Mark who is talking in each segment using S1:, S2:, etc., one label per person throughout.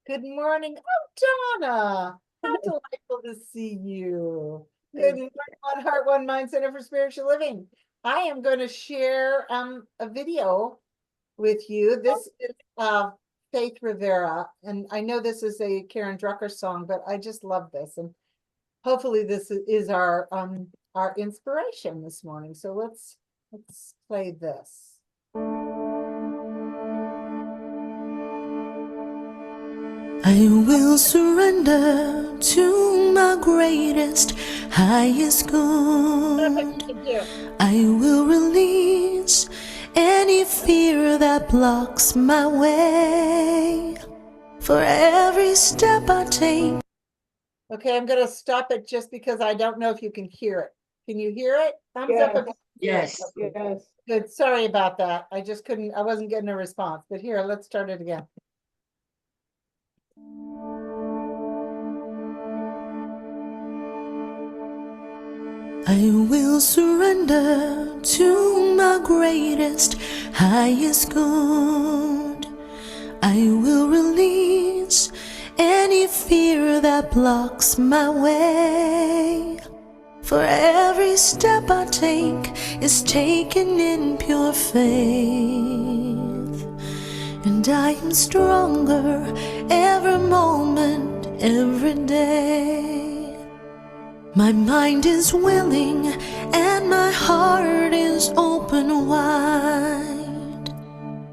S1: Good morning. Oh, Donna, how delightful to see you. Good morning, One Heart, One Mind Center for Spiritual Living. I am going to share a video with you. This is Faith Rivera, and I know this is a Karen Drucker song, but I just love this, and hopefully this is our inspiration this morning. So let's play this.
S2: I will surrender to my greatest, highest good. I will release any fear that blocks my way. For every step I take.
S1: Okay, I'm going to stop it just because I don't know if you can hear it. Can you hear it? Thumbs up if
S3: Yes.
S1: yes. Good. Sorry about that. I just couldn't, I wasn't getting a response. But here, let's start it again.
S2: I will surrender to my greatest, highest good. I will release any fear that blocks my way. For every step I take is taken in pure faith. And I am stronger every moment, every day. My mind is willing and my heart is open wide.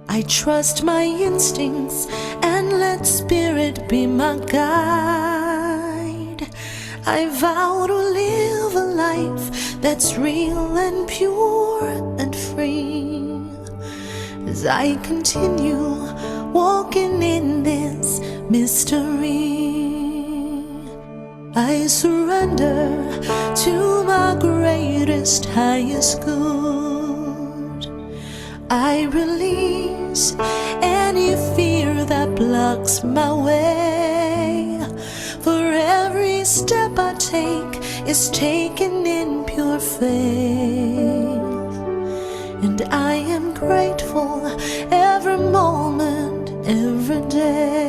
S2: I trust my instincts and let spirit be my guide. I vow to live a life that's real and pure and free. As I continue walking in this mystery, I surrender to my greatest, highest good. I release any fear that blocks my way. For every step I take is taken in pure faith. And I am grateful every moment, every day.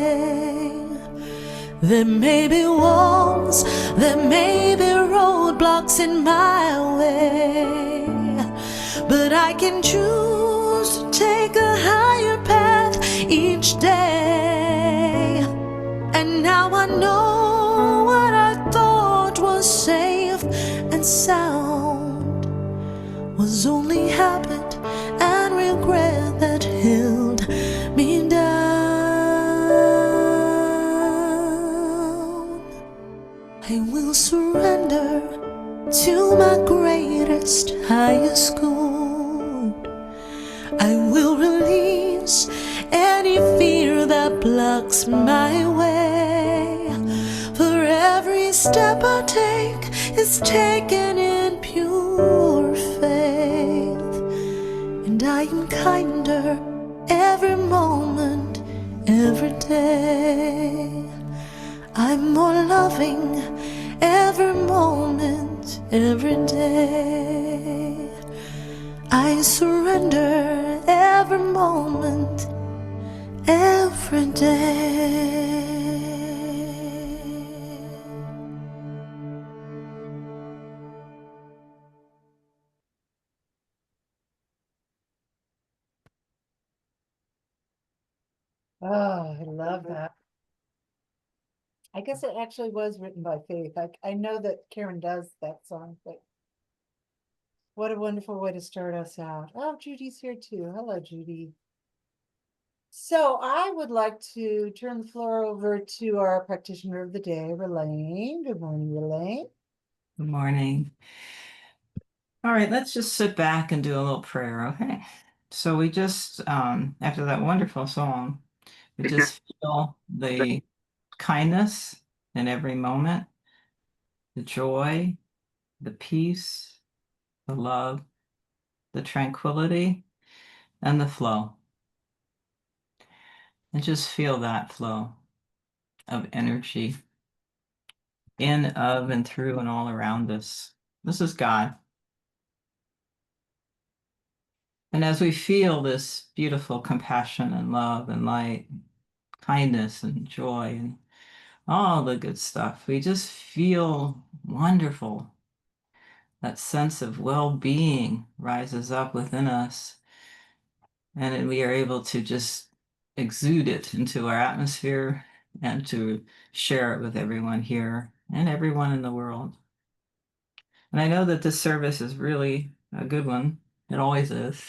S2: There may be walls, there may be roadblocks in my way, but I can choose to take a higher path each day. And now I know what I thought was safe and sound was only habit and regret that held me down. I will surrender to my greatest, highest good. I will release any fear that blocks my way. For every step I take is taken in pure faith. And I am kinder every moment, every day. I'm more loving every moment, every day. I surrender every moment, every day.
S1: Oh, I love that. I guess it actually was written by Faith. I know that Karen does that song, but what a wonderful way to start us out. Oh, Judy's here too. Hello, Judy. So I would like to turn the floor over to our practitioner of the day, Ralane. Good morning, Ralane.
S3: Good morning. All right, let's just sit back and do a little prayer, okay? So we just, after that wonderful song, we just feel the kindness in every moment, the joy, the peace, the love, the tranquility, and the flow. And just feel that flow of energy in, of, and through, and all around us. This is God. And as we feel this beautiful compassion and love and light, kindness and joy and all the good stuff, we just feel wonderful. That sense of well-being rises up within us, and then we are able to just exude it into our atmosphere and to share it with everyone here and everyone in the world. And I know that this service is really a good one. It always is.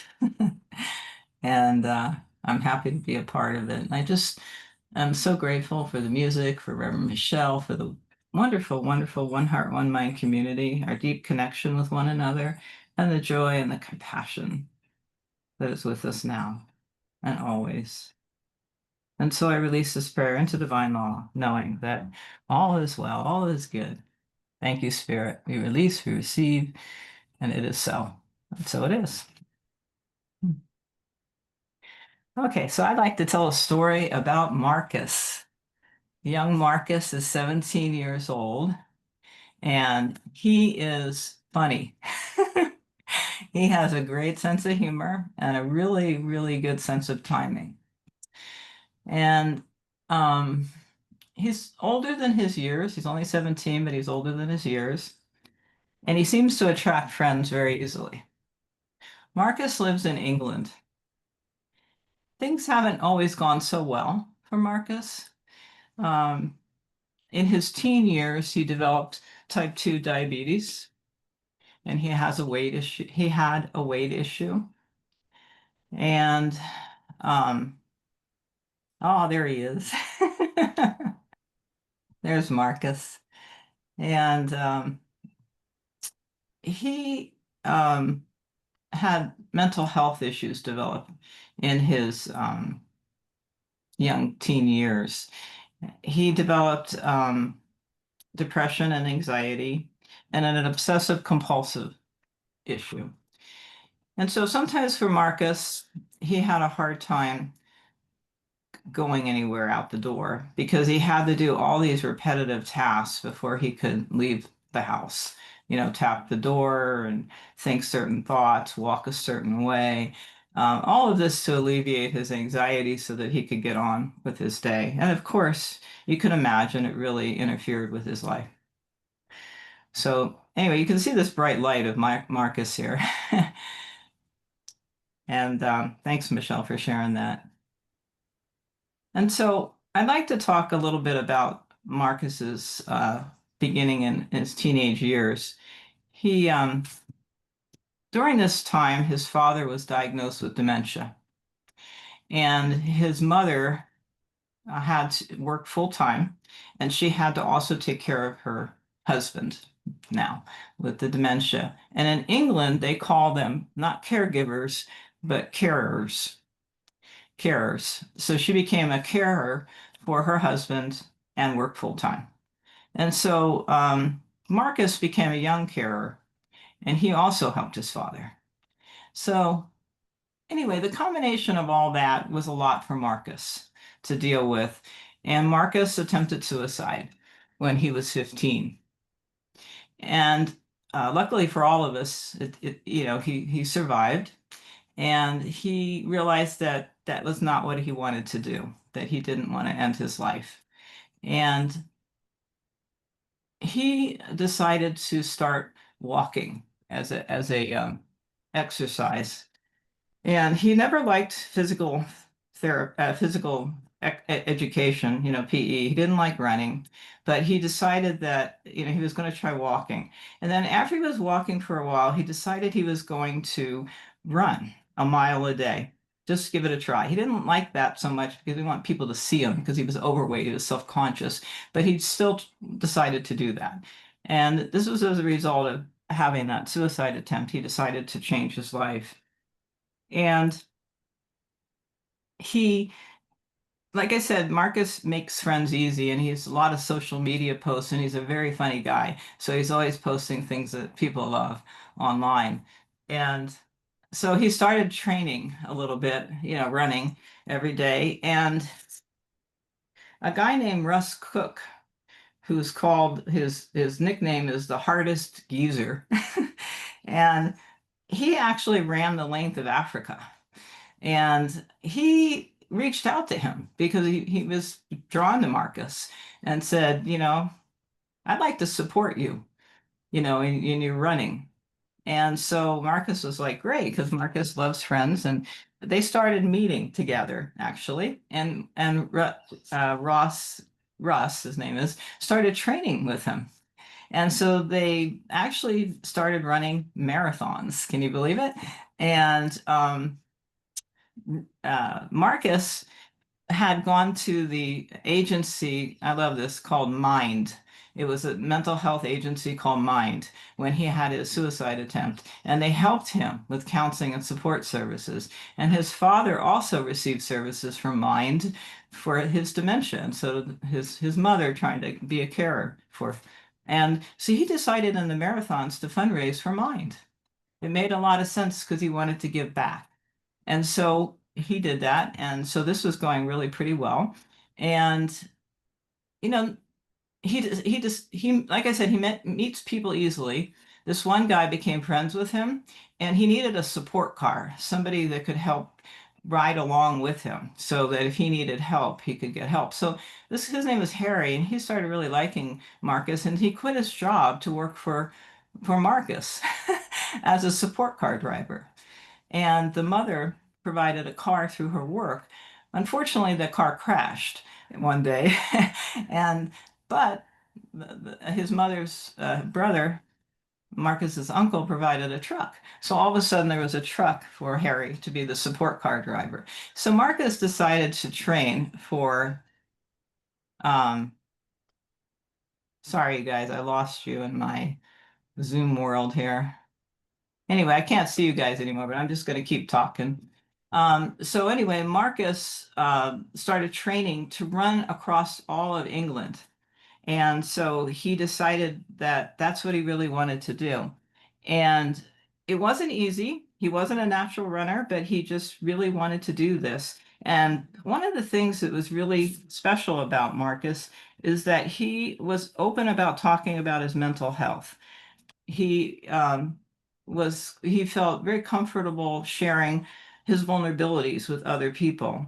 S3: And I'm happy to be a part of it. And I'm so grateful for the music, for Reverend Michelle, for the wonderful, wonderful One Heart, One Mind community, our deep connection with one another, and the joy and the compassion that is with us now and always. And so I release this prayer into divine law, knowing that all is well, all is good. Thank you, Spirit. We release, we receive, and it is so. And so it is. Okay, so I'd like to tell a story about Marcus. Young Marcus is 17 years old, and he is funny. He has a great sense of humor and a really, really good sense of timing. And um, he's older than his years. He's only 17, but he's older than his years. And he seems to attract friends very easily. Marcus lives in England. Things haven't always gone so well for Marcus. Um, in his teen years, he developed type 2 diabetes, and he has a weight issue. He had a weight issue. And oh, there he is. There's Marcus. And he had mental health issues develop in his young teen years. He developed depression and anxiety and an obsessive compulsive issue. And so sometimes for Marcus, he had a hard time going anywhere out the door because he had to do all these repetitive tasks before he could leave the house. You know, tap the door and think certain thoughts, walk a certain way. All of this to alleviate his anxiety so that he could get on with his day. And of course, you can imagine it really interfered with his life. So anyway, you can see this bright light of Marcus here. And thanks, Michelle, for sharing that. And so I'd like to talk a little bit about Marcus's beginning in his teenage years. He, during this time, his father was diagnosed with dementia, and his mother had to work full time, and she had to also take care of her husband now with the dementia. And in England, they call them not caregivers, but carers. Carers. So she became a carer for her husband and worked full time. And so Marcus became a young carer, and he also helped his father. So anyway, the combination of all that was a lot for Marcus to deal with. And Marcus attempted suicide when he was 15. And luckily for all of us, he survived. And he realized that that was not what he wanted to do, that he didn't want to end his life. And he decided to start walking as a exercise. And he never liked physical therapy, physical education, PE. He didn't like running, but he decided that, he was going to try walking. And then after he was walking for a while, he decided he was going to run a mile a day. Just give it a try. He didn't like that so much because he didn't want people to see him because he was overweight, he was self-conscious, but he still decided to do that. And this was as a result of having that suicide attempt. He decided to change his life. And he, like I said, Marcus makes friends easy, and he has a lot of social media posts, and he's a very funny guy. So he's always posting things that people love online. And so he started training a little bit, running every day. And a guy named Russ Cook, who's called his nickname is the hardest geezer. And he actually ran the length of Africa. And he reached out to him because he was drawn to Marcus and said, I'd like to support you, in your running. And so Marcus was like, great, because Marcus loves friends, and they started meeting together actually. And Russ, his name is, started training with him. And so they actually started running marathons. Can you believe it? And Marcus had gone to the agency, I love this, called Mind. It was a mental health agency called Mind when he had his suicide attempt, and they helped him with counseling and support services. And his father also received services from Mind for his dementia, and so his mother trying to be a carer for. And so he decided in the marathons to fundraise for Mind. It made a lot of sense because he wanted to give back. And so he did that. And so this was going really pretty well. And, you know, like I said, meets people easily. This one guy became friends with him, and he needed a support car, somebody that could help ride along with him so that if he needed help, he could get help. So his name was Harry, and he started really liking Marcus, and he quit his job to work for Marcus as a support car driver. And the mother provided a car through her work. Unfortunately, the car crashed one day, and but his mother's brother, Marcus's uncle, provided a truck. So all of a sudden, there was a truck for Harry to be the support car driver. So Marcus decided to train for. Um, Sorry, you guys, I lost you in my Zoom world here. Anyway, I can't see you guys anymore, but I'm just going to keep talking. So anyway, Marcus started training to run across all of England. And so he decided that that's what he really wanted to do. And it wasn't easy. He wasn't a natural runner, but he just really wanted to do this. And one of the things that was really special about Marcus is that he was open about talking about his mental health. He felt very comfortable sharing his vulnerabilities with other people.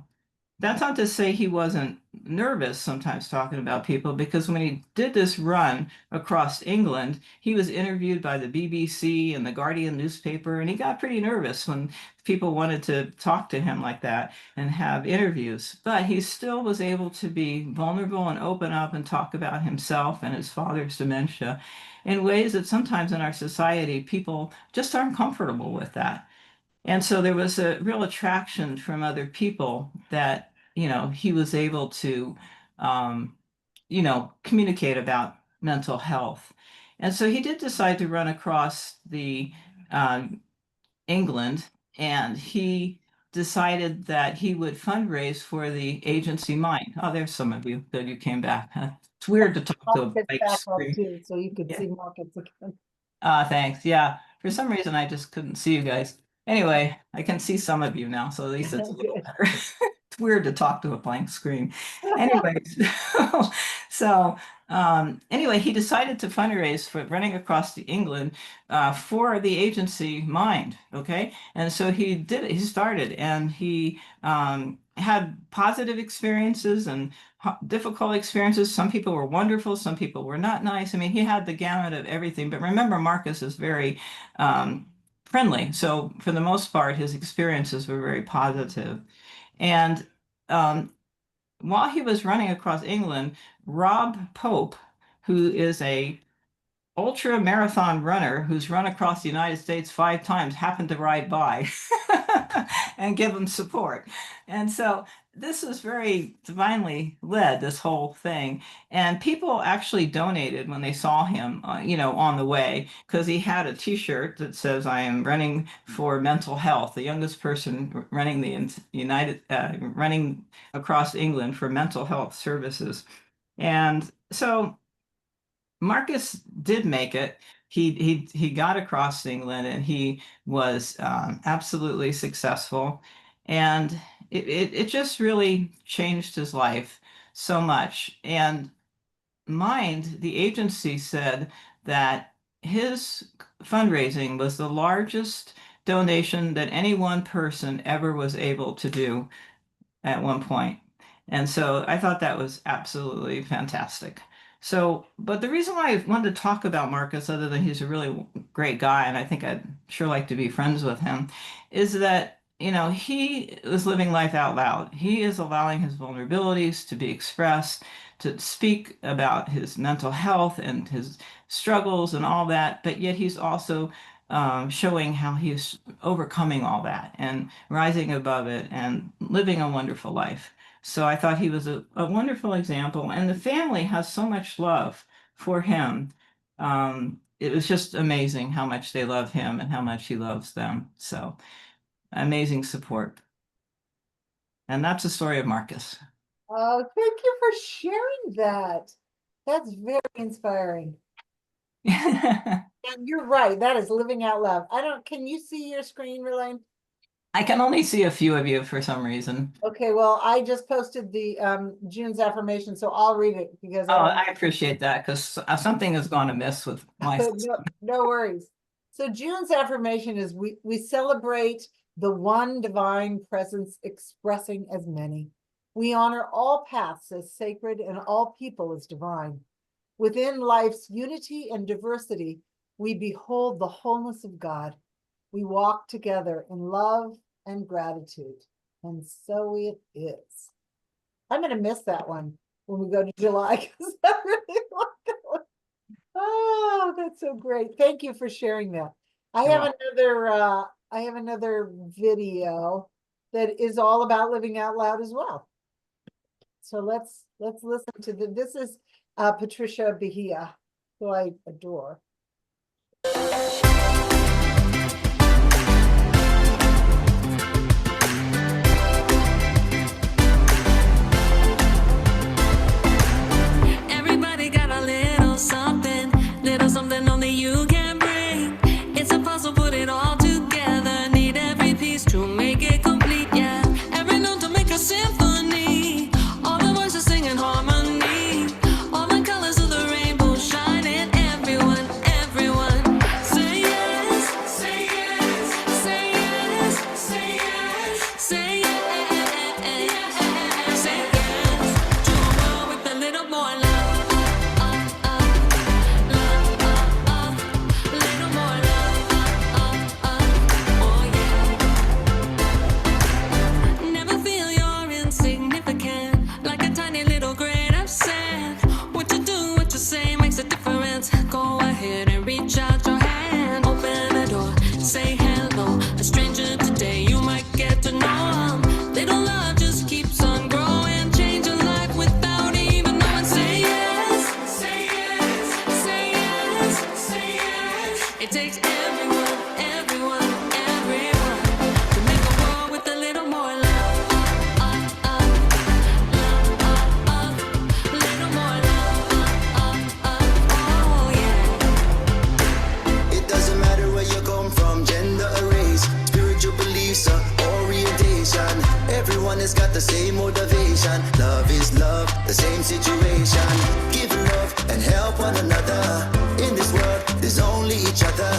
S3: That's not to say he wasn't nervous sometimes talking about people, because when he did this run across England, he was interviewed by the BBC and the Guardian newspaper, and he got pretty nervous when people wanted to talk to him like that and have interviews. But he still was able to be vulnerable and open up and talk about himself and his father's dementia in ways that sometimes in our society people just aren't comfortable with that. And so there was a real attraction from other people that, he was able to, um, communicate about mental health. And so he did decide to run across the um, England, and he decided that he would fundraise for the agency Mind. Oh, there's some of you that you came back. It's weird to talk to
S1: I'll
S3: a
S1: get
S3: blank
S1: back up
S3: screen.
S1: too, so you could
S3: Yeah.
S1: see Marcus again.
S3: Thanks. Yeah. For some reason, I just couldn't see you guys. Anyway, I can see some of you now, so at least it's a little
S1: Good.
S3: better. It's weird to talk to a blank screen. Anyway, so anyway, he decided to fundraise for running across the England for the agency Mind. Okay, and so he did it. He started, and he had positive experiences and difficult experiences. Some people were wonderful, some people were not nice. I mean, he had the gamut of everything. But remember, Marcus is very friendly. So for the most part, his experiences were very positive. And um, while he was running across England, Rob Pope, who is a ultra marathon runner who's run across the United States 5 times, happened to ride by and give him support. And so this was very divinely led, this whole thing. And people actually donated when they saw him, on the way, because he had a T-shirt that says, "I am running for mental health," the youngest person running running across England for mental health services. And so Marcus did make it. He got across England, and he was absolutely successful, and it just really changed his life so much. And Mind, the agency, said that his fundraising was the largest donation that any one person ever was able to do at one point. And so I thought that was absolutely fantastic. So, but the reason why I wanted to talk about Marcus, other than he's a really great guy, and I think I'd sure like to be friends with him, is that, he is living life out loud. He is allowing his vulnerabilities to be expressed, to speak about his mental health and his struggles and all that, but yet he's also showing how he's overcoming all that and rising above it and living a wonderful life. So I thought he was a wonderful example, and the family has so much love for him. It was just amazing how much they love him and how much he loves them. So amazing support. And that's the story of Marcus.
S1: Oh, thank you for sharing that. That's very inspiring. And you're right, that is living out loud. Can you see your screen, Ralane?
S3: I can only see a few of you for some reason.
S1: Okay, well, I just posted the June's affirmation, so I'll read it because
S3: Oh, I appreciate that because something has gone amiss with my.
S1: no worries. So June's affirmation is we celebrate the one divine presence expressing as many. We honor all paths as sacred and all people as divine. Within life's unity and diversity, we behold the wholeness of God. We walk together in love and gratitude. And so it is. I'm going to miss that one when we go to July because I really like that one. Oh, that's so great. Thank you for sharing that. I have another video that is all about living out loud as well. So let's listen to this is Patricia Bahia, who I adore.
S2: Everybody got a little something only you can bring. It's impossible to put it all together. Need every piece to make it complete, yeah. Every note to make a symphony. All the voices singing harmony. All the colors of the rainbow shining. Everyone, everyone. Say yes, say yes, say yes, say yes, say yes, say yes to a world with a little more love. Little more love, oh yeah. Never feel you're insignificant, like a tiny little grain of sand. What you do, what you say makes a difference. Go ahead and reach out your hand. Open the door, say hello. A stranger today, you might get to know 'em. Little love just keeps on growing, change your life without even knowing. Say yes, say yes, say yes, say yes. It takes everyone, everyone, everyone to make a world with a little more love. Little more love. Oh yeah.
S4: It doesn't matter where you come from, gender or race, spiritual beliefs or orientation. Everyone has got the same motivation. Love is love, the same situation. Give love and help one another. In this world, there's only each other.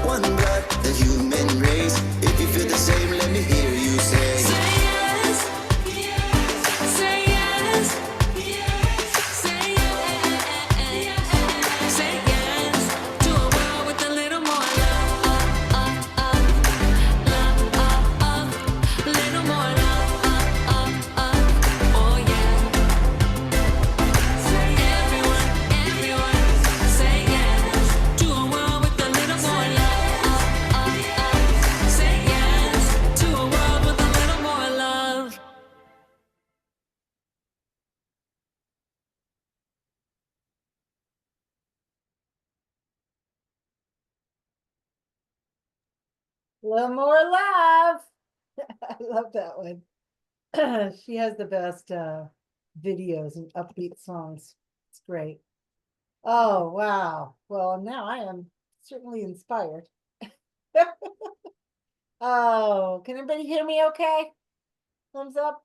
S4: One blood, the human race. If you feel the same, let me hear you say.
S2: Say yes, say yes, say yes, say yes to a world with a little more love, little more love, oh yeah. Everyone, everyone, say yes to a world with a little more love, say yes to a world with a little more love.
S1: A little more love. I love that one. She has the best videos and upbeat songs. It's great. Oh, wow. Well, now I am certainly inspired. Oh, can everybody hear me okay? Thumbs up.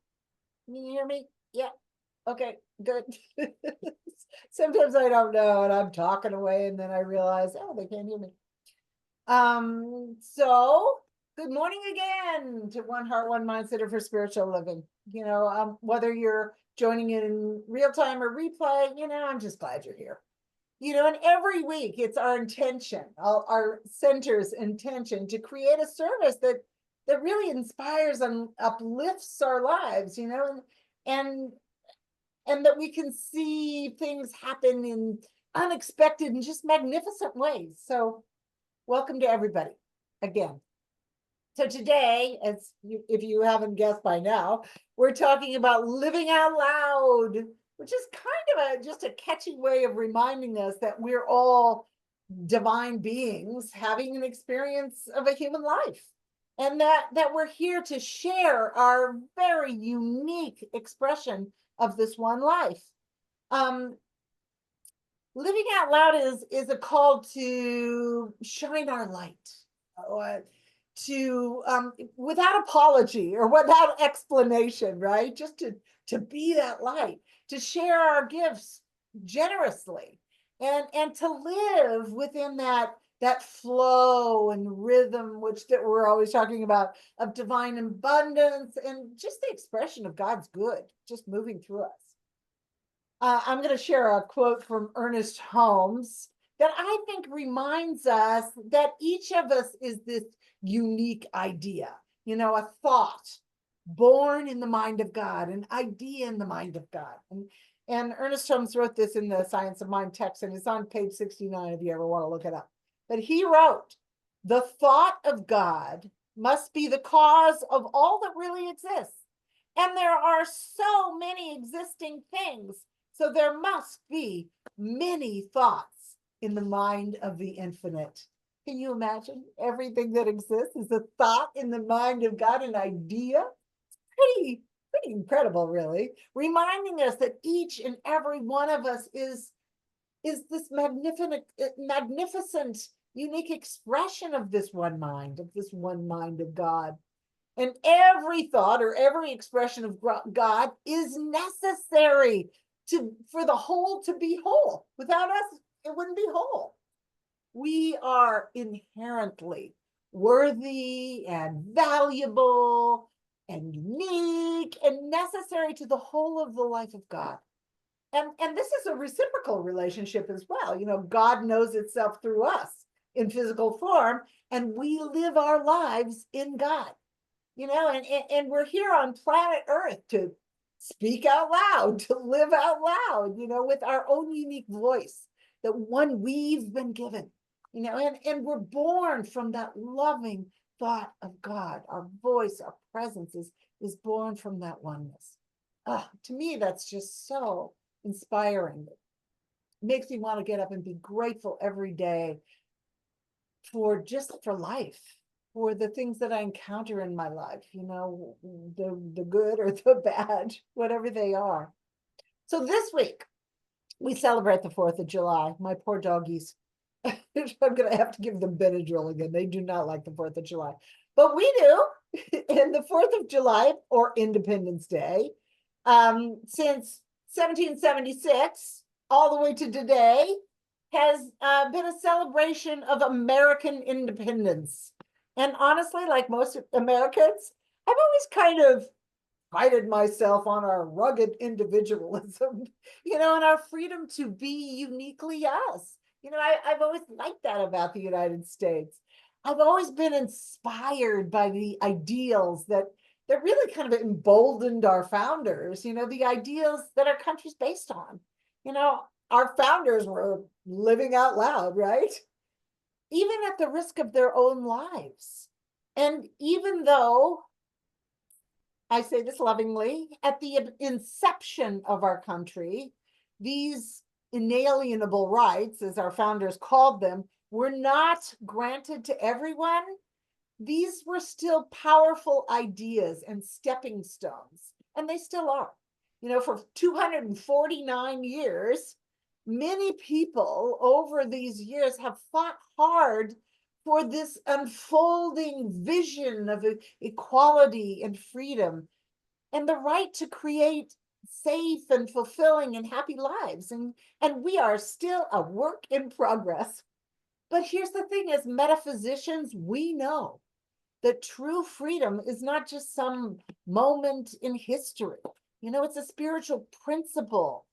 S1: Can you hear me? Yeah. Okay, good. Sometimes I don't know and I'm talking away and then I realize, oh, they can't hear me. So Good morning again to One Heart, One Mind Center for Spiritual Living. Whether you're joining in real time or replay, I'm just glad you're here. And every week it's our intention, our center's intention to create a service that really inspires and uplifts our lives, and and that we can see things happen in unexpected and just magnificent ways. So welcome to everybody again. So today, if you haven't guessed by now, we're talking about living out loud, which is kind of just a catchy way of reminding us that we're all divine beings having an experience of a human life, and that we're here to share our very unique expression of this one life. Living out loud is a call to shine our light. To without apology or without explanation, right? Just to be that light, to share our gifts generously, and to live within that flow and rhythm, that we're always talking about, of divine abundance and just the expression of God's good just moving through us. I'm going to share a quote from Ernest Holmes that I think reminds us that each of us is this unique idea, a thought born in the mind of God, an idea in the mind of God. And Ernest Holmes wrote this in the Science of Mind text, and it's on page 69 if you ever want to look it up. But he wrote, "The thought of God must be the cause of all that really exists. And there are so many existing things, so there must be many thoughts in the mind of the infinite." Can you imagine? Everything that exists is a thought in the mind of God, an idea. Pretty incredible, really. Reminding us that each and every one of us is this magnificent, unique expression of this one mind, of God. And every thought or every expression of God is necessary for the whole to be whole. Without us, it wouldn't be whole. We are inherently worthy and valuable and unique and necessary to the whole of the life of God. And this is a reciprocal relationship as well. God knows itself through us in physical form, and we live our lives in God. And we're here on planet Earth to speak out loud, to live out loud, with our own unique voice, that one we've been given, and we're born from that loving thought of God. Our voice, our presence is born from that oneness. To me, that's just so inspiring. It makes me want to get up and be grateful every day for life, for the things that I encounter in my life, the good or the bad, whatever they are. So this week, we celebrate the 4th of July. My poor doggies. I'm going to have to give them Benadryl again. They do not like the 4th of July. But we do. And the 4th of July, or Independence Day, since 1776, all the way to today, has been a celebration of American independence. And honestly, like most Americans, I've always kind of prided myself on our rugged individualism, and our freedom to be uniquely us. I've always liked that about the United States. I've always been inspired by the ideals that really kind of emboldened our founders, the ideals that our country's based on. Our founders were living out loud, right? Even at the risk of their own lives. And even though, I say this lovingly, at the inception of our country, these inalienable rights, as our founders called them, were not granted to everyone. These were still powerful ideas and stepping stones, and they still are. For 249 years, many people over these years have fought hard for this unfolding vision of equality and freedom, and the right to create safe and fulfilling and happy lives. And we are still a work in progress. But here's the thing: as metaphysicians, we know that true freedom is not just some moment in history. You know, it's a spiritual principle.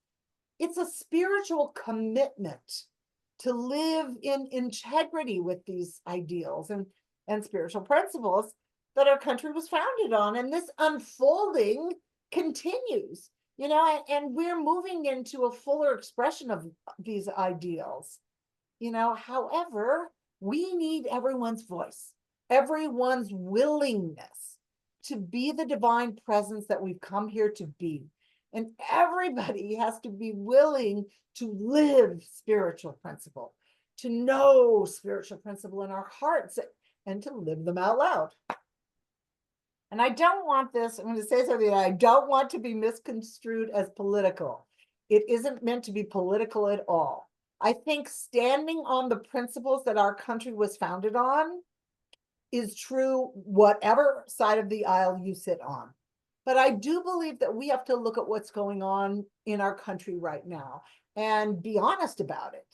S1: It's a spiritual commitment to live in integrity with these ideals and spiritual principles that our country was founded on. And this unfolding continues, you know, and we're moving into a fuller expression of these ideals. You know, however, we need everyone's voice, everyone's willingness to be the divine presence that we've come here to be. And everybody has to be willing to live spiritual principle, to know spiritual principle in our hearts, and to live them out loud. And I don't want this, I'm going to say something that I don't want to be misconstrued as political. It isn't meant to be political at all. I think standing on the principles that our country was founded on is true, whatever side of the aisle you sit on. But I do believe that we have to look at what's going on in our country right now and be honest about it.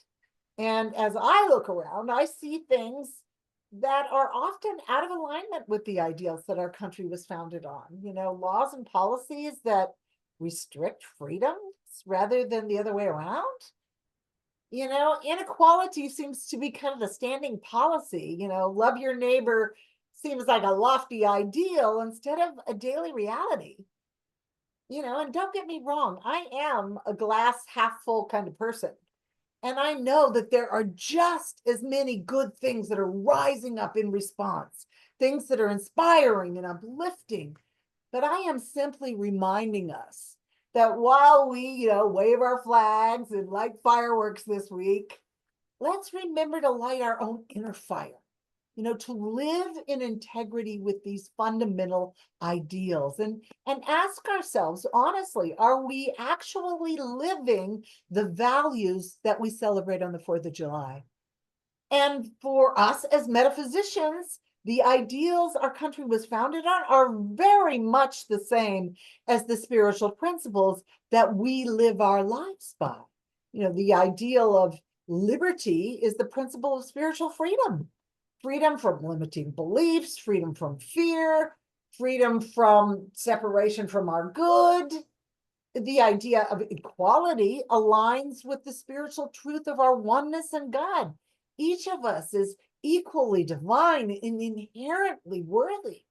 S1: And as I look around, I see things that are often out of alignment with the ideals that our country was founded on. You know, laws and policies that restrict freedoms rather than the other way around. You know, inequality seems to be kind of the standing policy. You know, love your neighbor seems like a lofty ideal instead of a daily reality. You know, and don't get me wrong, I am a glass half full kind of person. And I know that there are just as many good things that are rising up in response, things that are inspiring and uplifting. But I am simply reminding us that while we, you know, wave our flags and light fireworks this week, let's remember to light our own inner fire, you know, to live in integrity with these fundamental ideals and ask ourselves, honestly, are we actually living the values that we celebrate on the 4th of July? And for us as metaphysicians, the ideals our country was founded on are very much the same as the spiritual principles that we live our lives by. You know, the ideal of liberty is the principle of spiritual freedom. Freedom from limiting beliefs, freedom from fear, freedom from separation from our good. The idea of equality aligns with the spiritual truth of our oneness in God. Each of us is equally divine and inherently worthy.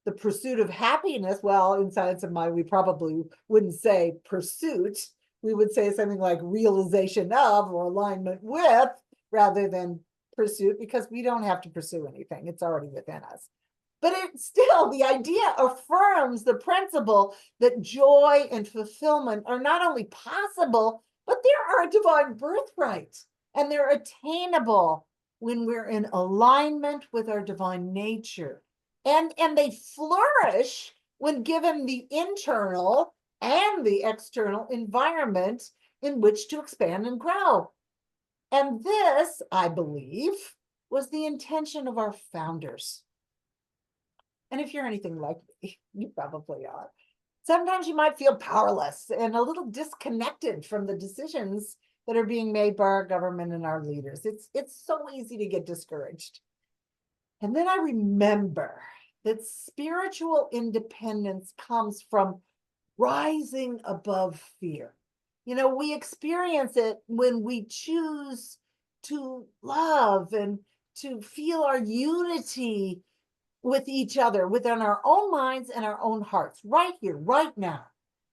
S1: The pursuit of happiness, well, in Science of Mind, we probably wouldn't say pursuit. We would say something like realization of or alignment with rather than pursuit, because we don't have to pursue anything. It's already within us. But it's still, the idea affirms the principle that joy and fulfillment are not only possible, but they're our divine birthright. And they're attainable when we're in alignment with our divine nature. And they flourish when given the internal and the external environment in which to expand and grow. And this, I believe, was the intention of our founders. And if you're anything like me, you probably are. Sometimes you might feel powerless and a little disconnected from the decisions that are being made by our government and our leaders. It's so easy to get discouraged. And then I remember that spiritual independence comes from rising above fear. You know, we experience it when we choose to love and to feel our unity with each other, within our own minds and our own hearts, right here, right now.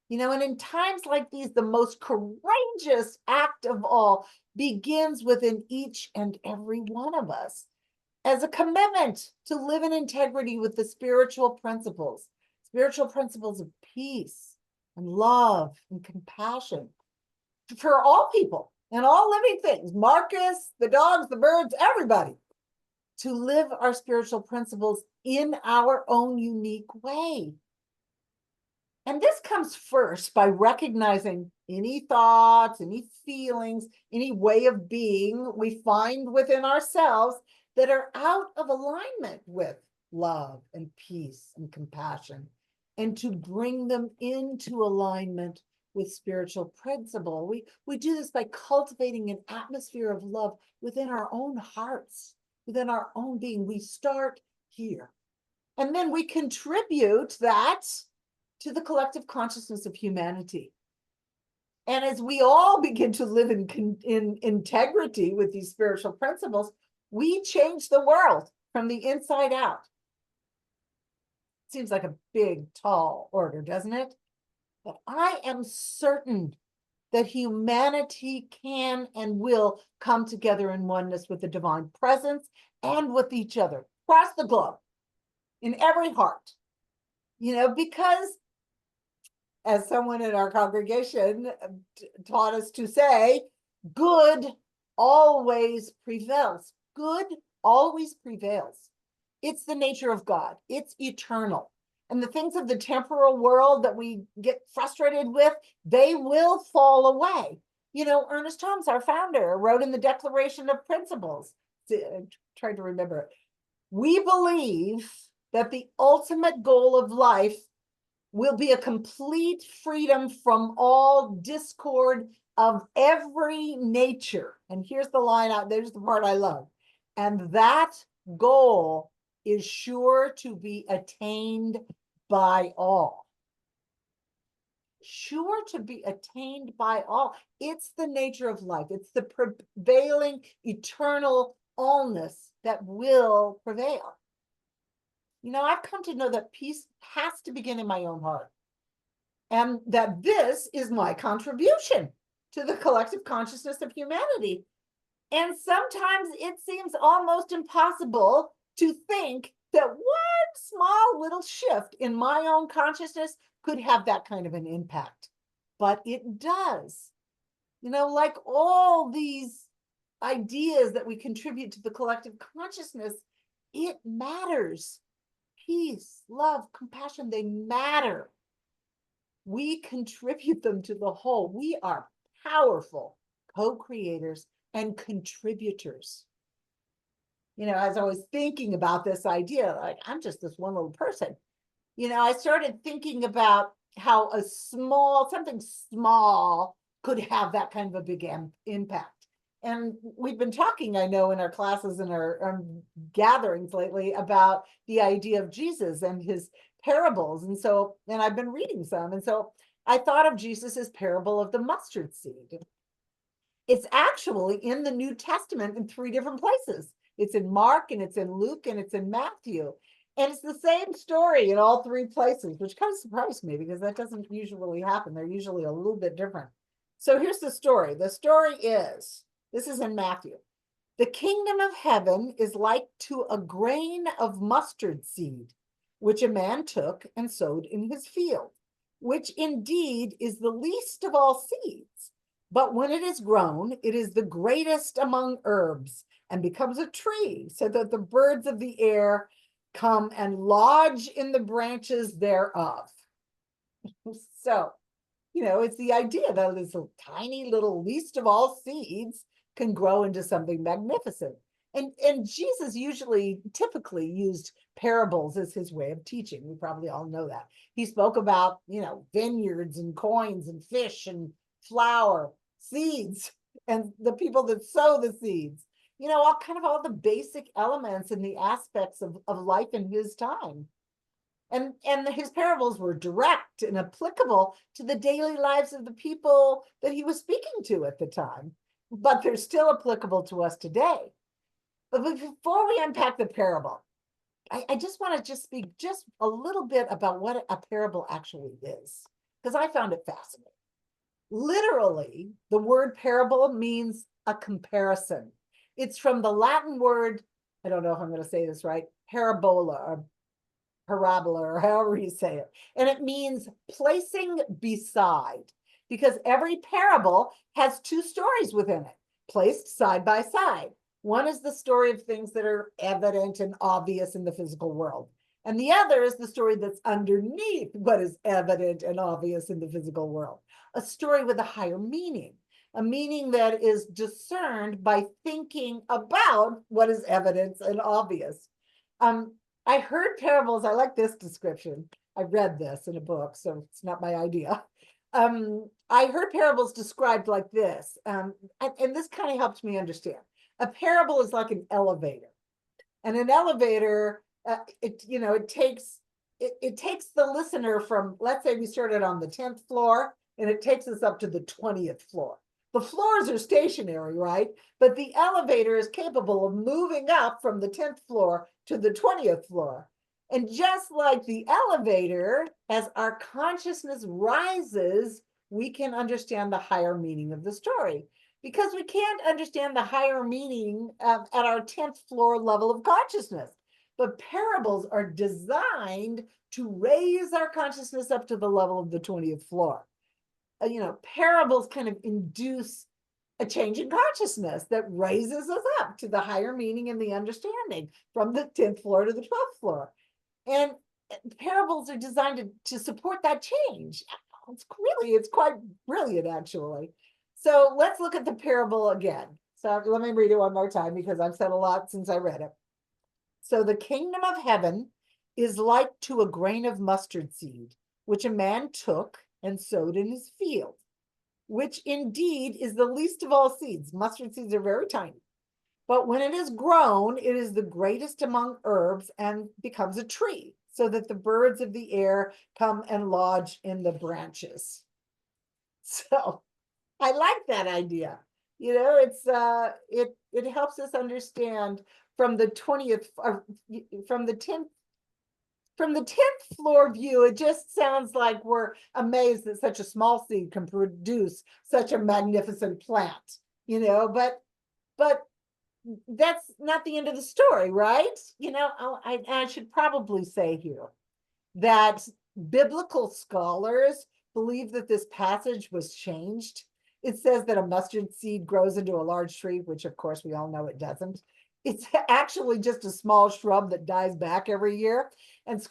S1: You know, and in times like these, the most courageous act of all begins within each and every one of us as a commitment to live in integrity with the spiritual principles of peace and love and compassion for all people and all living things, Marcus, the dogs, the birds, everybody, to live our spiritual principles in our own unique way. And this comes first by recognizing any thoughts, any feelings, any way of being we find within ourselves that are out of alignment with love and peace and compassion, and to bring them into alignment with spiritual principle. We do this by cultivating an atmosphere of love within our own hearts, within our own being. We start here. And then we contribute that to the collective consciousness of humanity. And as we all begin to live in integrity with these spiritual principles, we change the world from the inside out. Seems like a big, tall order, doesn't it? But I am certain that humanity can and will come together in oneness with the divine presence and with each other across the globe, in every heart. Because as someone in our congregation taught us to say, good always prevails. Good always prevails. It's the nature of God. It's eternal. And the things of the temporal world that we get frustrated with, they will fall away. Ernest Holmes, our founder, wrote in the Declaration of Principles, trying to remember it. We believe that the ultimate goal of life will be a complete freedom from all discord of every nature. And here's the line out, there's the part I love. And that goal is sure to be attained by all. Sure to be attained by all. It's the nature of life. It's the prevailing eternal allness that will prevail. I've come to know that peace has to begin in my own heart. And that this is my contribution to the collective consciousness of humanity. And sometimes it seems almost impossible to think that one small little shift in my own consciousness could have that kind of an impact. But it does. Like all these ideas that we contribute to the collective consciousness, it matters. Peace, love, compassion, they matter. We contribute them to the whole. We are powerful co-creators and contributors. As I was thinking about this idea, like I'm just this one little person, I started thinking about how something small could have that kind of a big impact. And we've been talking, I know, in our classes and our gatherings lately about the idea of Jesus and his parables. And I've been reading some. And so I thought of Jesus' parable of the mustard seed. It's actually in the New Testament in 3 different places. It's in Mark, and it's in Luke, and it's in Matthew. And it's the same story in all 3 places, which kind of surprised me because that doesn't usually happen. They're usually a little bit different. So here's the story. The story is, this is in Matthew. The kingdom of heaven is like to a grain of mustard seed, which a man took and sowed in his field, which indeed is the least of all seeds. But when it is grown, it is the greatest among herbs and becomes a tree, so that the birds of the air come and lodge in the branches thereof. So, it's the idea that this tiny little least of all seeds can grow into something magnificent. And Jesus typically used parables as his way of teaching. We probably all know that. He spoke about, vineyards and coins and fish and flour, seeds, and the people that sow the seeds. All the basic elements and the aspects of life in his time. And his parables were direct and applicable to the daily lives of the people that he was speaking to at the time, but they're still applicable to us today. But before we unpack the parable, I just want to speak just a little bit about what a parable actually is, because I found it fascinating. Literally, the word parable means a comparison. It's from the Latin word, I don't know if I'm going to say this right, parabola or however you say it. And it means placing beside, because every parable has 2 stories within it, placed side by side. One is the story of things that are evident and obvious in the physical world. And the other is the story that's underneath what is evident and obvious in the physical world. A story with a higher meaning, a meaning that is discerned by thinking about what is evident and obvious. I heard parables. I like this description. I read this in a book, so it's not my idea. I heard parables described like this, and this kind of helped me understand. A parable is like an elevator, and an elevator it takes the listener from, let's say we started on the 10th floor, and it takes us up to the 20th floor. The floors are stationary, right? But the elevator is capable of moving up from the 10th floor to the 20th floor. And just like the elevator, as our consciousness rises, we can understand the higher meaning of the story, because we can't understand the higher meaning at our 10th floor level of consciousness. But parables are designed to raise our consciousness up to the level of the 20th floor. Parables kind of induce a change in consciousness that raises us up to the higher meaning and the understanding from the 10th floor to the 12th floor. And parables are designed to support that change. It's quite brilliant, actually. So let's look at the parable again. So let me read it one more time, because I've said a lot since I read it. So the kingdom of heaven is like to a grain of mustard seed, which a man took and sowed in his field, which indeed is the least of all seeds. Mustard seeds are very tiny. But when it is grown, it is the greatest among herbs and becomes a tree, so that the birds of the air come and lodge in the branches. So I like that idea. It helps us understand from the 20th, from the 10th floor view. It just sounds like we're amazed that such a small seed can produce such a magnificent plant, but that's not the end of the story, right? I should probably say here that biblical scholars believe that this passage was changed. It says that a mustard seed grows into a large tree, which of course we all know it doesn't. It's actually just a small shrub that dies back every year. And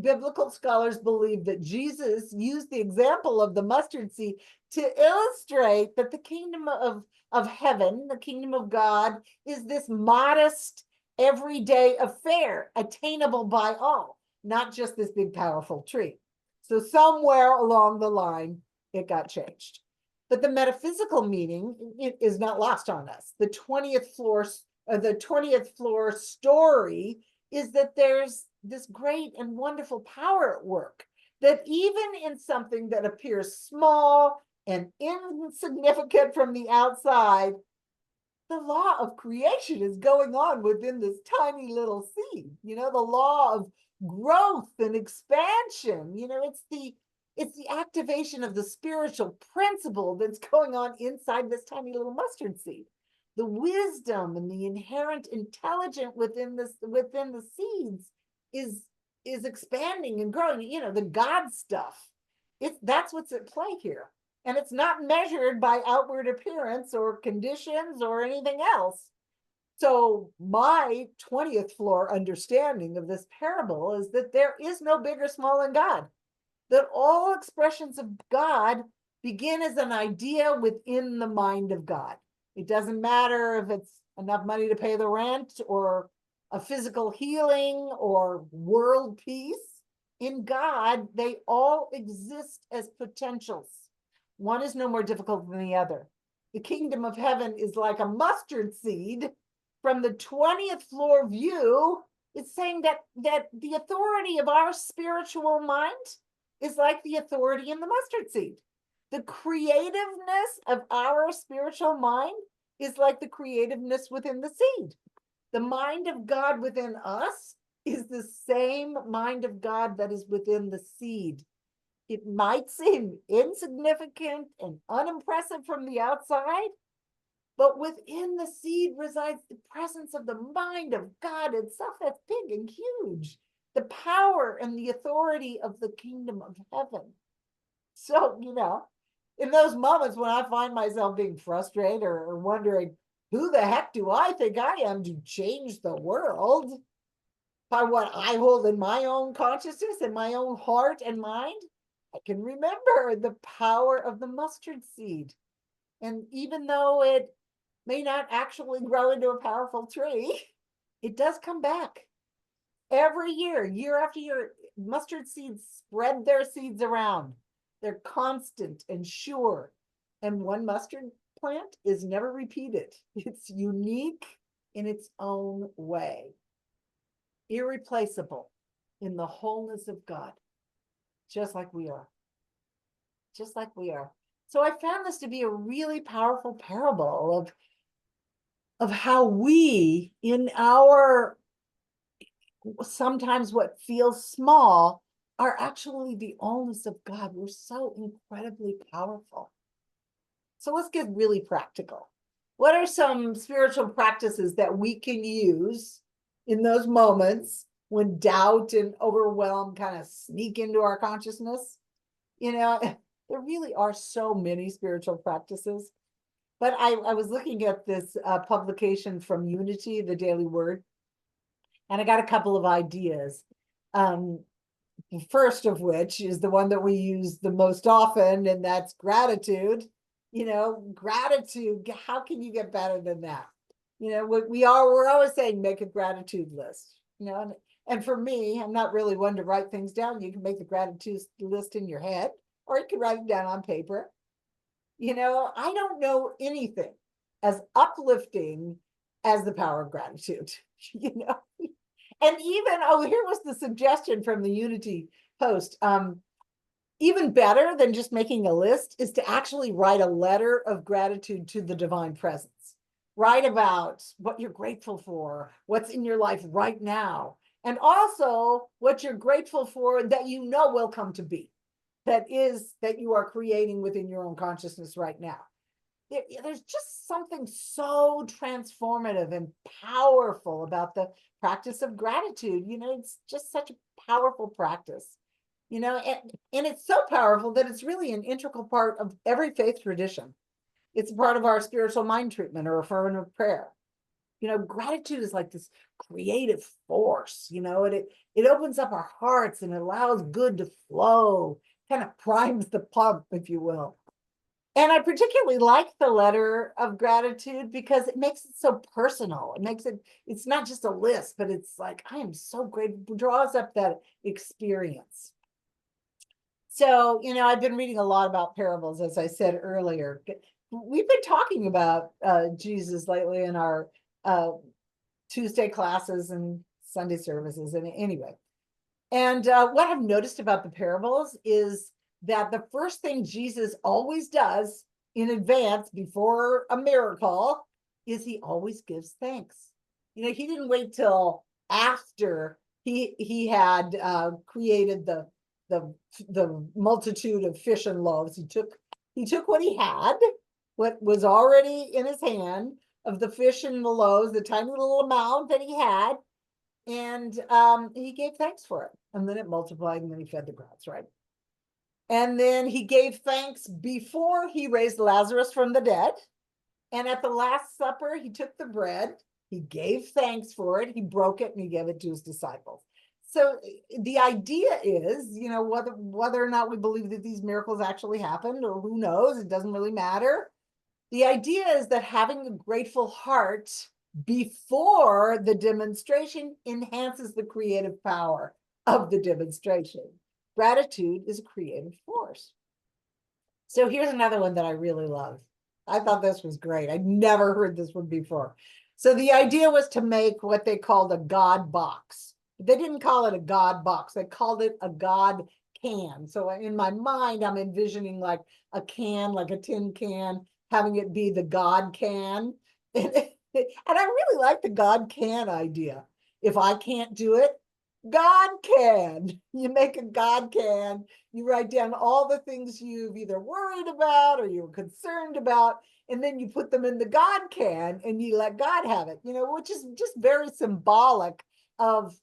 S1: biblical scholars believe that Jesus used the example of the mustard seed to illustrate that the kingdom of heaven, the kingdom of God, is this modest, everyday affair, attainable by all, not just this big, powerful tree. So somewhere along the line, it got changed. But the metaphysical meaning is not lost on us. The 20th floor story is that there's this great and wonderful power at work, that even in something that appears small and insignificant from the outside, the law of creation is going on within this tiny little seed. The law of growth and expansion. It's the activation of the spiritual principle that's going on inside this tiny little mustard seed. The wisdom and the inherent intelligence within the seeds is expanding and growing. The God stuff. That's what's at play here. And it's not measured by outward appearance or conditions or anything else. So my 20th floor understanding of this parable is that there is no big or small in God, that all expressions of God begin as an idea within the mind of God. It doesn't matter if it's enough money to pay the rent or a physical healing or world peace. In God, they all exist as potentials. One is no more difficult than the other. The kingdom of heaven is like a mustard seed. From the 20th floor view, it's saying that the authority of our spiritual mind is like the authority in the mustard seed. The creativeness of our spiritual mind is like the creativeness within the seed. The mind of God within us is the same mind of God that is within the seed. It might seem insignificant and unimpressive from the outside, but within the seed resides the presence of the mind of God itself. That's big and huge. The power and the authority of the kingdom of heaven. So, in those moments when I find myself being frustrated or wondering, who the heck do I think I am to change the world by what I hold in my own consciousness and my own heart and mind? I can remember the power of the mustard seed. And even though it may not actually grow into a powerful tree, it does come back. Every year, year after year, mustard seeds spread their seeds around. They're constant and sure. And one mustard plant is never repeated. It's unique in its own way. irreplaceable in the wholeness of God, just like we are. Just like we are. So I found this to be a really powerful parable of how we, in our sometimes what feels small, are actually the allness of God. We're so incredibly powerful. So let's get really practical. What are some spiritual practices that we can use in those moments when doubt and overwhelm kind of sneak into our consciousness? You know, there really are so many spiritual practices. But I was looking at this publication from Unity, the Daily Word, and I got a couple of ideas. The first of which is the one that we use the most often, and that's gratitude. You know, gratitude, how can you get better than that? You know, we're always saying make a gratitude list, you know, and for me, I'm not really one to write things down. You can make the gratitude list in your head, or you can write it down on paper. You know, I don't know anything as uplifting as the power of gratitude, you know. And even, oh, here was the suggestion from the Unity post. Even better than just making a list is to actually write a letter of gratitude to the divine presence. Write about what you're grateful for, what's in your life right now, and also what you're grateful for that you know will come to be, that you are creating within your own consciousness right now. There's just something so transformative and powerful about the practice of gratitude. You know, it's just such a powerful practice, you know, and it's so powerful that it's really an integral part of every faith tradition. It's a part of our spiritual mind treatment or affirmative prayer. You know, gratitude is like this creative force, you know, and it opens up our hearts and it allows good to flow, kind of primes the pump, if you will. And I particularly like the letter of gratitude because it makes it so personal. It's not just a list, but it's like, I am so grateful, draws up that experience. So, you know, I've been reading a lot about parables, as I said earlier. We've been talking about Jesus lately in our Tuesday classes and Sunday services. And anyway, and what I've noticed about the parables is that the first thing Jesus always does in advance before a miracle is he always gives thanks. You know, he didn't wait till after he had created the multitude of fish and loaves. He took what he had, what was already in his hand of the fish and the loaves, the tiny little amount that he had, and he gave thanks for it. And then it multiplied, and then he fed the crowds, right? And then he gave thanks before he raised Lazarus from the dead. And at the Last Supper, he took the bread, he gave thanks for it, he broke it, and he gave it to his disciples. So the idea is, you know, whether or not we believe that these miracles actually happened, or who knows, it doesn't really matter. The idea is that having a grateful heart before the demonstration enhances the creative power of the demonstration. Gratitude is a creative force. So here's another one that I really love. I thought this was great. I'd never heard this one before. So the idea was to make what they called a God box. They didn't call it a God box. They called it a God can. So in my mind, I'm envisioning like a can, like a tin can, having it be the God can. And I really like the God can idea. If I can't do it, God can. You make a God can. You write down all the things you've either worried about or you're concerned about, and then you put them in the God can and you let God have it, you know, which is just very symbolic of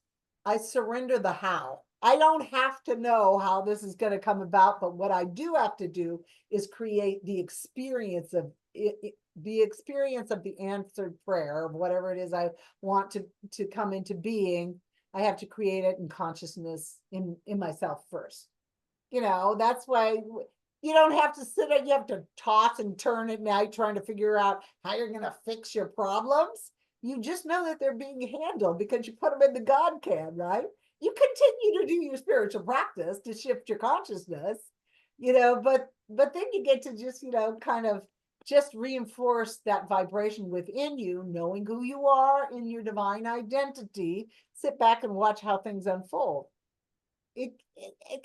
S1: I surrender the how. I don't have to know how this is going to come about, but what I do have to do is create the experience of it, the experience of the answered prayer of whatever it is I want to come into being. I have to create it in consciousness in myself first. You know, that's why you don't have to sit there, you have to toss and turn at night trying to figure out how you're going to fix your problems. You just know that they're being handled because you put them in the God can, right? You continue to do your spiritual practice to shift your consciousness, you know, but then you get to just, you know, kind of just reinforce that vibration within you, knowing who you are in your divine identity. Sit back and watch how things unfold. It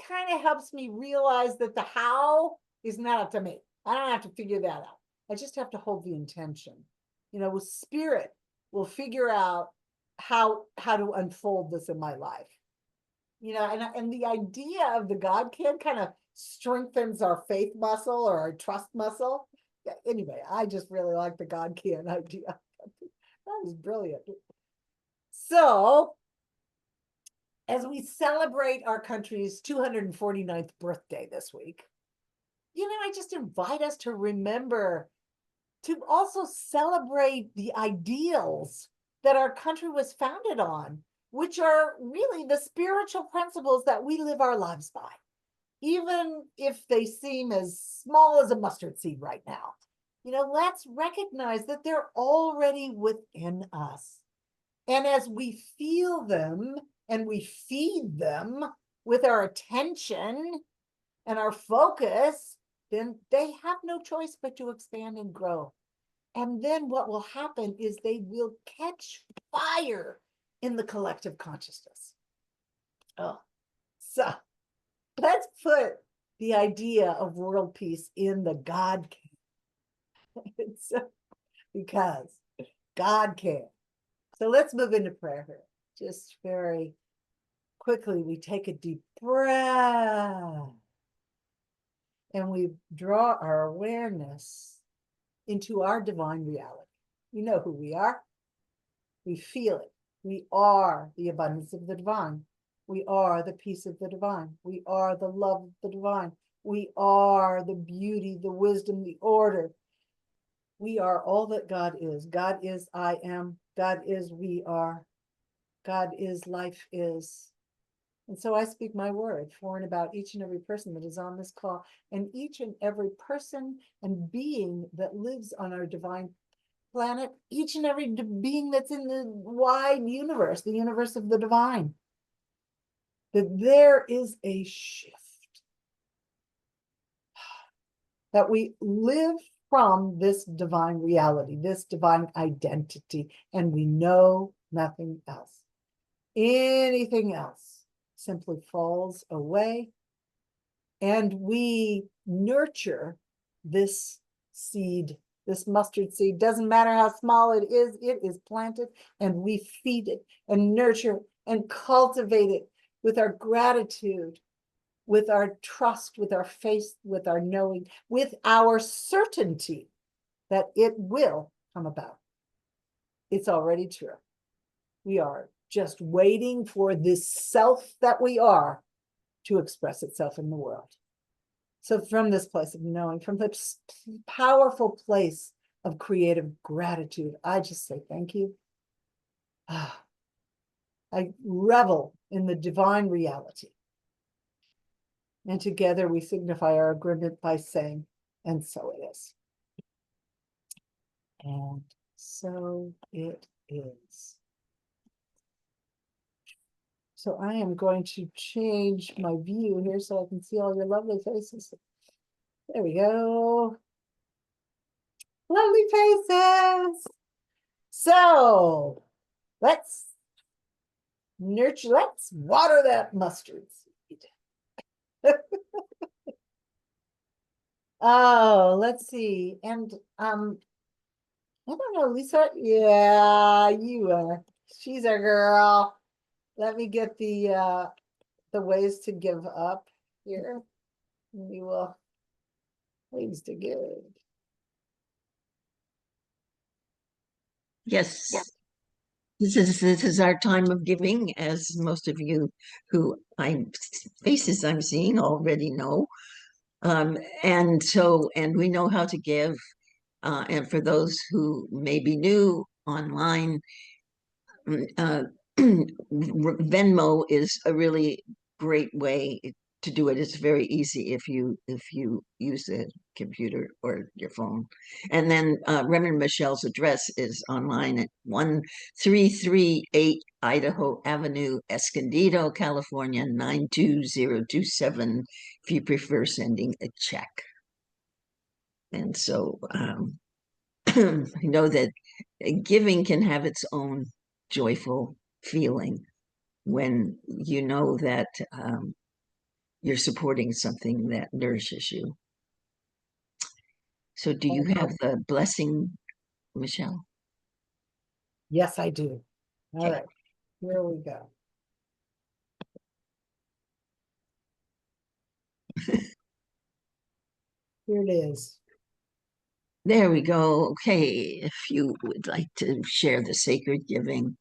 S1: kind of helps me realize that the how is not up to me. I don't have to figure that out. I just have to hold the intention. With spirit, we'll figure out how to unfold this in my life. And the idea of the God can kind of strengthens our faith muscle or our trust muscle. Yeah, anyway, I just really like the God can idea. That was brilliant. So, as we celebrate our country's 249th birthday this week, I just invite us to remember to also celebrate the ideals that our country was founded on, which are really the spiritual principles that we live our lives by, even if they seem as small as a mustard seed right now. Let's recognize that they're already within us. And as we feel them and we feed them with our attention and our focus, then they have no choice but to expand and grow. And then what will happen is they will catch fire in the collective consciousness. So let's put the idea of world peace in the God can. Because God can. So let's move into prayer here. Just very quickly, we take a deep breath and we draw our awareness into our divine reality. We know who we are. We feel it. We are the abundance of the divine. We are the peace of the divine. We are the love of the divine. We are the beauty, the wisdom, the order. We are all that God is. God is I am. God is we are. God is life is. And so I speak my word for and about each and every person that is on this call, and each and every person and being that lives on our divine planet, each and every being that's in the wide universe, the universe of the divine, that there is a shift, that we live from this divine reality, this divine identity, and we know nothing else. Anything else simply falls away, and we nurture this seed, this mustard seed. Doesn't matter how small it is planted, and we feed it and nurture and cultivate it with our gratitude, with our trust, with our faith, with our knowing, with our certainty that it will come about. It's already true. We are just waiting for this self that we are to express itself in the world. So from this place of knowing, from this powerful place of creative gratitude, I just say thank you. I revel in the divine reality. And together we signify our agreement by saying, and so it is. And so it is. So I am going to change my view here so I can see all your lovely faces. There we go. Lovely faces. So let's nurture, let's water that mustard seed. Oh, let's see. And I don't know, Lisa. Yeah, you are. She's our girl. Let me get the ways to give up here. We will ways to give.
S5: Yes. This is our time of giving, as most of you who faces I'm seeing already know. And we know how to give. And for those who may be new online, Venmo is a really great way to do it. It's very easy if you use a computer or your phone. And then Reverend Michelle's address is online at 1338 Idaho Avenue, Escondido, California, 92027, if you prefer sending a check. And so I know that giving can have its own joyful feeling when you know that you're supporting something that nourishes you. So, do you have the blessing, Michelle?
S1: Yes, I do. All
S5: Okay.
S1: right, here we go. Here it is.
S5: There we go. Okay, if you would like to share the sacred giving,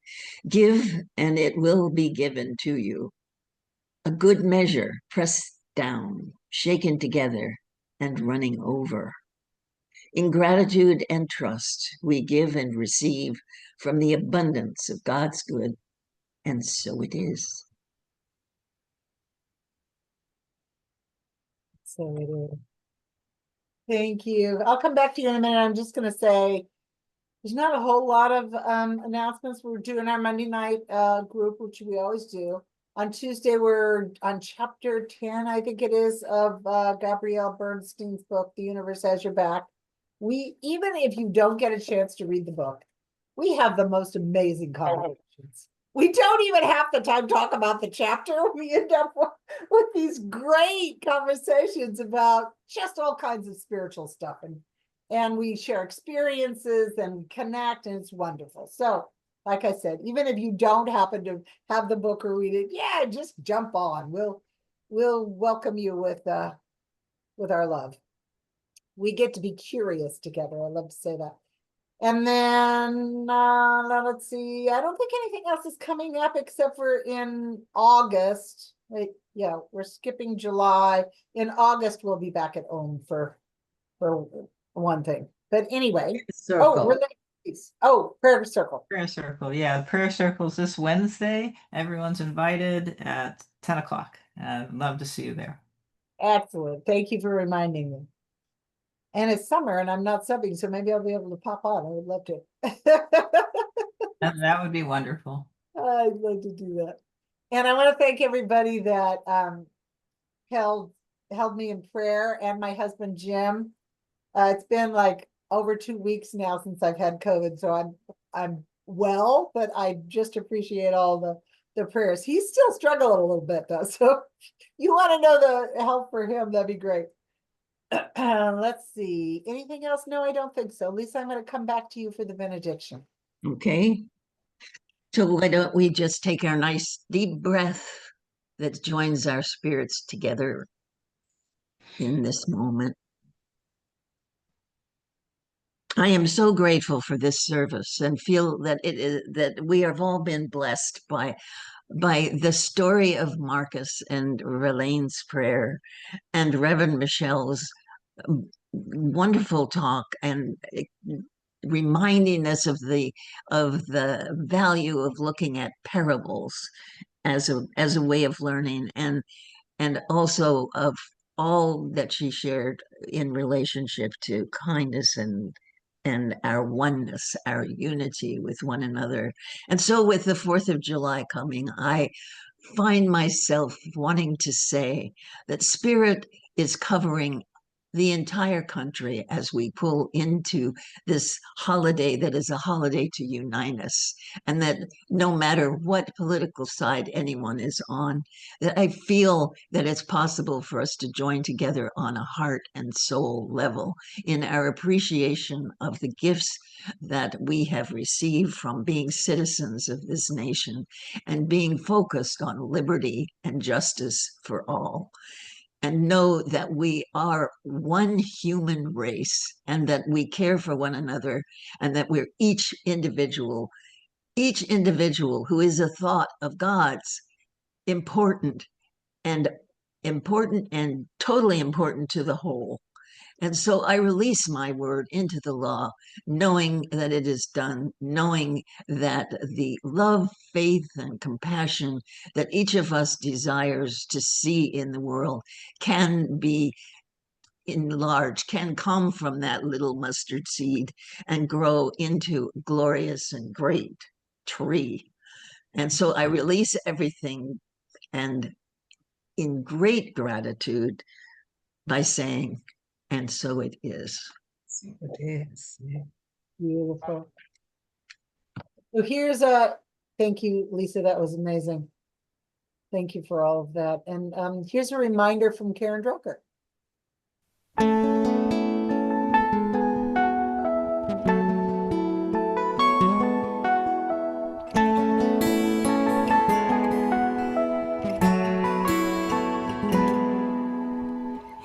S5: give and it will be given to you. A good measure, pressed down, shaken together, and running over. In gratitude and trust, we give and receive from the abundance of God's good, and so it is.
S1: So it is. Thank you. I'll come back to you in a minute. I'm just gonna say, there's not a whole lot of announcements. We're doing our Monday night group, which we always do. On Tuesday, we're on chapter 10, I think it is, of Gabrielle Bernstein's book, The Universe Has Your Back. Even if you don't get a chance to read the book, we have the most amazing conversations. We don't even half the time talk about the chapter. We end up with these great conversations about just all kinds of spiritual stuff. And we share experiences and connect, and it's wonderful. So, like I said, even if you don't happen to have the book or read it, yeah, just jump on. We'll welcome you with our love. We get to be curious together. I love to say that. And then let's see. I don't think anything else is coming up except for in August. Wait, yeah, we're skipping July. In August, we'll be back at home for one thing. But anyway,
S5: Circle.
S1: prayer circle.
S3: Prayer circle. Yeah, prayer circle's this Wednesday. Everyone's invited at 10 o'clock. I'd love to see you there.
S1: Excellent. Thank you for reminding me. And it's summer and I'm not subbing, so maybe I'll be able to pop on. I would love to.
S3: That would be wonderful.
S1: I'd love to do that. And I want to thank everybody that held me in prayer, and my husband Jim. It's been like over 2 weeks now since I've had COVID, so I'm well, but I just appreciate all the prayers. He's still struggling a little bit though, so you want to know the help for him, that'd be great. Let's see. Anything else? No, I don't think so. Lisa, I'm going to come back to you for the benediction.
S5: Okay. So why don't we just take our nice deep breath that joins our spirits together in this moment. I am so grateful for this service and feel that it is that we have all been blessed by the story of Marcus and Ralane's prayer and Reverend Michelle's wonderful talk and reminding us of the value of looking at parables as a way of learning, and also of all that she shared in relationship to kindness and our oneness, our unity with one another. And so with the 4th of July coming, I find myself wanting to say that Spirit is covering the entire country as we pull into this holiday that is a holiday to unite us, and that no matter what political side anyone is on, that I feel that it's possible for us to join together on a heart and soul level in our appreciation of the gifts that we have received from being citizens of this nation and being focused on liberty and justice for all, and know that we are one human race and that we care for one another, and that we're each individual who is a thought of God's, important and totally important to the whole. And so I release my word into the law, knowing that it is done, knowing that the love, faith, and compassion that each of us desires to see in the world can be enlarged, can come from that little mustard seed and grow into a glorious and great tree. And so I release everything, and in great gratitude, by saying, and so it is. It is. Yeah.
S1: Beautiful. So here's thank you, Lisa, that was amazing. Thank you for all of that. And here's a reminder from Karen Drucker.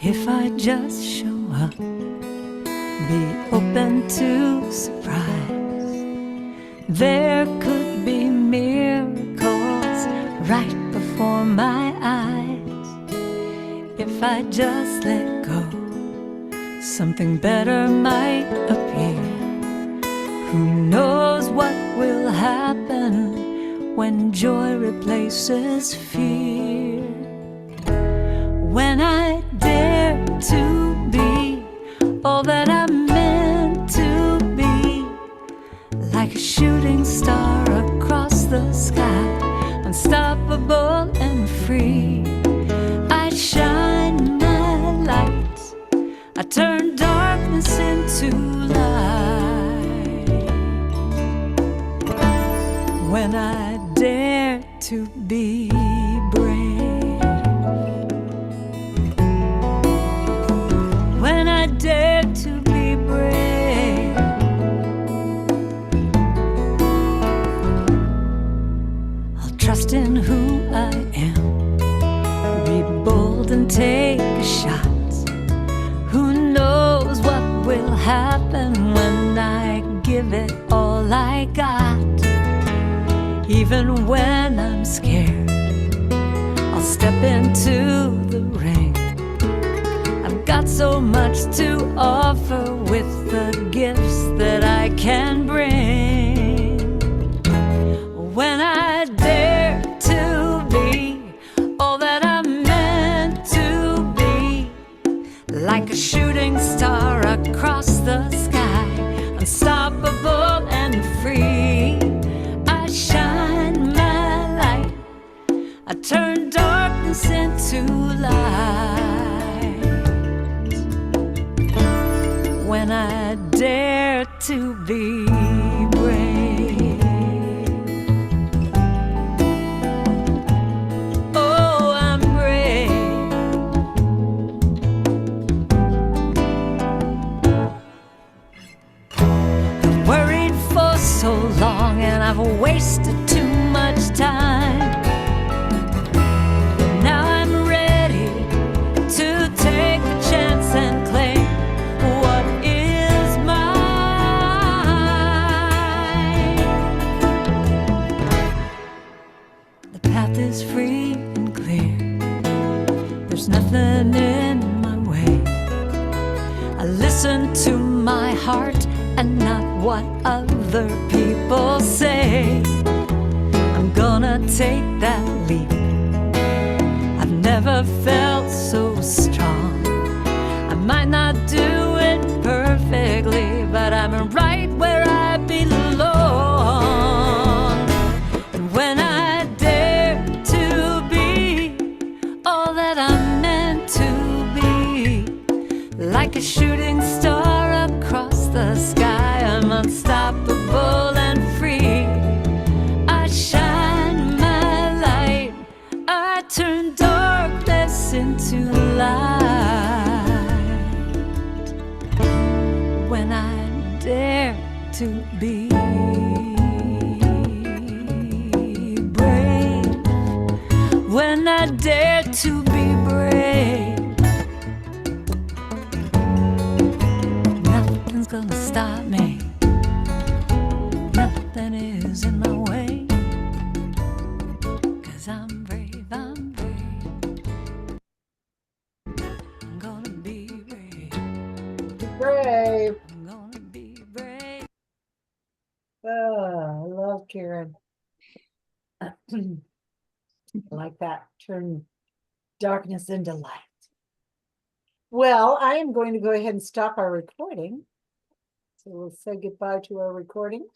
S2: If I just show up, be open to surprise, there could be miracles right before my eyes. If I just let go, something better might appear. Who knows what will happen when joy replaces fear? When I dare to be all that I'm meant to be, like a shooting star across the sky, unstoppable and free, I shine my light, I turn darkness into light. When I dare to be brave, when I dare to be brave, I'll trust in who I am, be bold and take a shot. Who knows what will happen when I give it all I got? Even when I'm scared, I'll step into the ring. I've got so much to offer with the gifts that I can bring. When I dare to be all that I'm meant to be, like a shooting star across the sky, unstoppable and free, I shine my light, I turn darkness into light. When I dare to be brave, oh, I'm brave. I've worried for so long and I've wasted too much time. Now I'm ready to take a chance and claim what is mine. The path is free and clear, there's nothing in my way. I listen to my heart and not what other people say. I'm gonna take that leap. I've never felt so strong. I might not do it perfectly, but I'm right where I belong. And when I dare to be all that I'm meant to be, like a shooting star across the sky, I'm unstoppable and free. I shine my light, I turn darkness into light. When I dare to be brave, when I dare to be brave, nothing's gonna stop me, nothing is in my way, 'cause I'm brave, I'm brave, I'm gonna be brave,
S1: Brave.
S2: I'm gonna be brave.
S1: Oh, I love Karen. I like that. Turn darkness into light. Well, I am going to go ahead and stop our recording. So we'll say goodbye to our recording.